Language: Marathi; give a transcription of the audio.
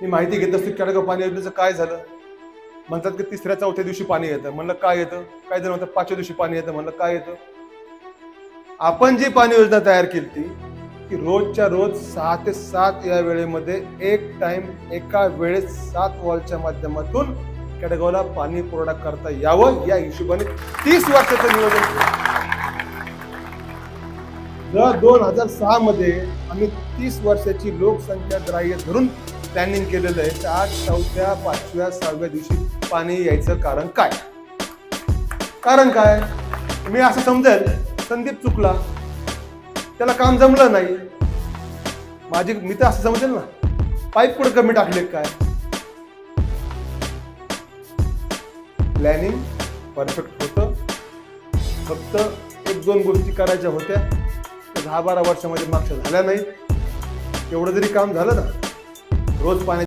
मी माहिती घेत असतो केडगाव पाणी योजनेचं काय झालं. म्हणतात की तिसऱ्या चौथ्या दिवशी पाणी येतं. म्हणलं काय येतं. काय जण म्हणतात पाचव्या दिवशी पाणी येतं. म्हणलं काय येतं. आपण जी पाणी योजना तयार केली ती की रोजच्या रोज 6 ते 7 या वेळेमध्ये एक टाइम एका वेळेस 7 वॉलच्या माध्यमातून केडगावला पाणी पुरवठा करता यावं या हिशोबाने 30 वर्षाचं नियोजन केलं. जर 2006 मध्ये आम्ही 30 वर्षाची लोकसंख्या ग्राह्य धरून प्लॅनिंग केलेलं आहे तर आज 4थ्या 5व्या 6व्या दिवशी पाणी यायचं कारण काय. कारण काय मी असं समजेल संदीप चुकला त्याला काम जमलं नाही माझी मी तर असं समजेल ना पाईप पुढे कमी टाकले काय. प्लॅनिंग परफेक्ट होतं. फक्त 1-2 गोष्टी करायच्या होत्या 10-12 वर्षामध्ये मागच्या झाल्या नाही. एवढं जरी काम झालं ना रोज पाणी